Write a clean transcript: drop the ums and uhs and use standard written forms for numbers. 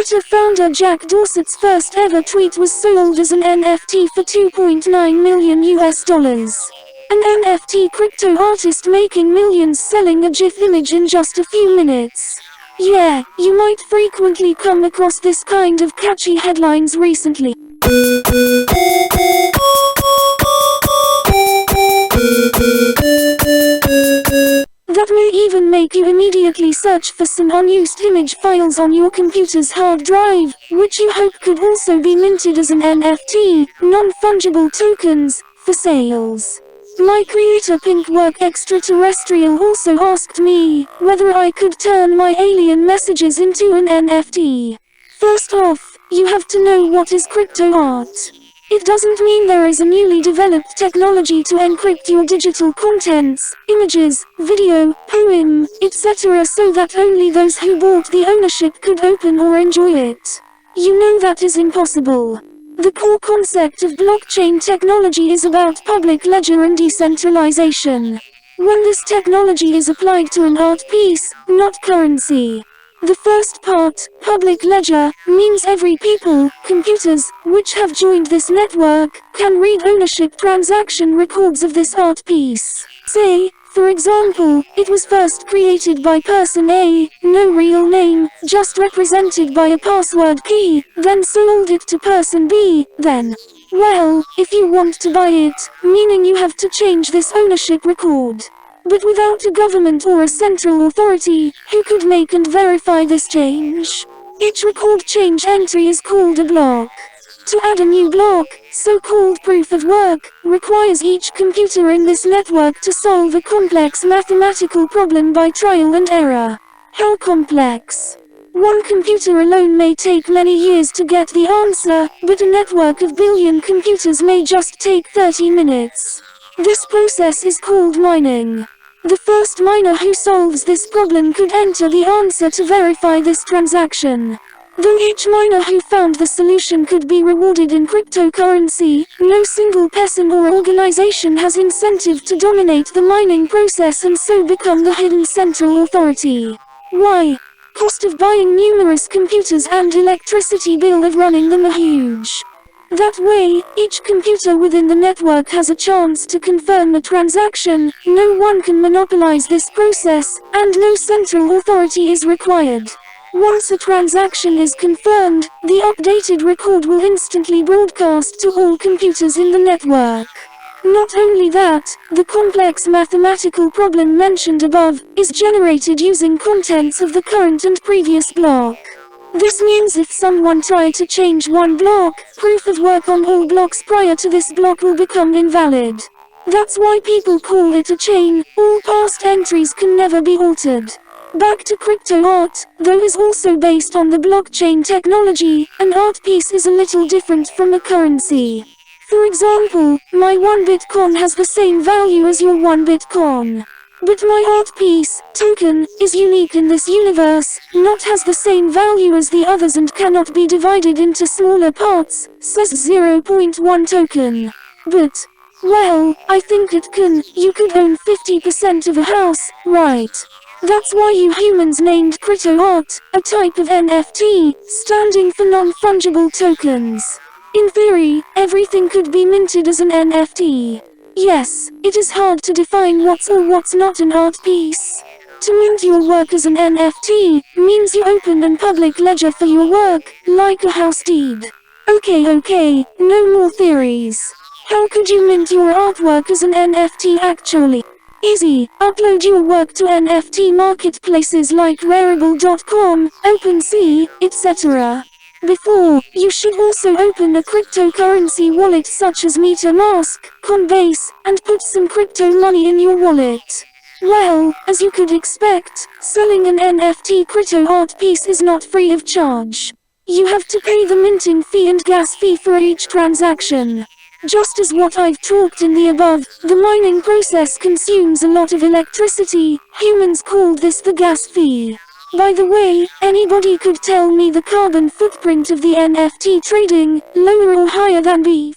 Twitter founder Jack Dorset's first ever tweet was sold as an NFT for $2.9 million. An NFT crypto artist making millions selling a GIF image in just a few minutes. Yeah, you might frequently come across this kind of catchy headlines recently. That may even make you immediately search for some unused image files on your computer's hard drive, which you hope could also be minted as an NFT, non-fungible tokens, for sales. My creator Pinkwork Extraterrestrial also asked me whether I could turn my alien messages into an NFT. First off, you have to know what is crypto art. It doesn't mean there is a newly developed technology to encrypt your digital contents, images, video, poem, etc. so that only those who bought the ownership could open or enjoy it. You know that is impossible. The core concept of blockchain technology is about public ledger and decentralization. When this technology is applied to an art piece, not currency. The first part, public ledger, means every people, computers, which have joined this network, can read ownership transaction records of this art piece. Say, for example, it was first created by person A, no real name, just represented by a password key, then sold it to person B, then, well, if you want to buy it, meaning you have to change this ownership record. But without a government or a central authority, who could make and verify this change? Each record change entry is called a block. To add a new block, so-called proof of work, requires each computer in this network to solve a complex mathematical problem by trial and error. How complex? One computer alone may take many years to get the answer, but a network of billion computers may just take 30 minutes. This process is called mining. The first miner who solves this problem could enter the answer to verify this transaction. Though each miner who found the solution could be rewarded in cryptocurrency, no single person or organization has incentive to dominate the mining process and so become the hidden central authority. Why? Cost of buying numerous computers and electricity bill of running them are huge. That way, each computer within the network has a chance to confirm a transaction, no one can monopolize this process, and no central authority is required. Once a transaction is confirmed, the updated record will instantly broadcast to all computers in the network. Not only that, the complex mathematical problem mentioned above is generated using contents of the current and previous block. This means if someone tried to change one block, proof of work on all blocks prior to this block will become invalid. That's why people call it a chain, all past entries can never be altered. Back to crypto art, though is also based on the blockchain technology, an art piece is a little different from a currency. For example, my 1 Bitcoin has the same value as your 1 Bitcoin. But my art piece, token, is unique in this universe, not has the same value as the others and cannot be divided into smaller parts, says 0.1 token. But, well, I think it can. You could own 50% of a house, right? That's why you humans named crypto art, a type of NFT, standing for non-fungible tokens. In theory, everything could be minted as an NFT. Yes, it is hard to define what's or what's not an art piece. To mint your work as an NFT, means you open a public ledger for your work, like a house deed. Okay, no more theories. How could you mint your artwork as an NFT actually? Easy, upload your work to NFT marketplaces like Rarible.com, OpenSea, etc. Before, you should also open a cryptocurrency wallet such as MetaMask, Coinbase, and put some crypto money in your wallet. Well, as you could expect, selling an NFT crypto art piece is not free of charge. You have to pay the minting fee and gas fee for each transaction. Just as what I've talked in the above, the mining process consumes a lot of electricity, humans called this the gas fee. By the way, anybody could tell me the carbon footprint of the NFT trading, lower or higher than beef?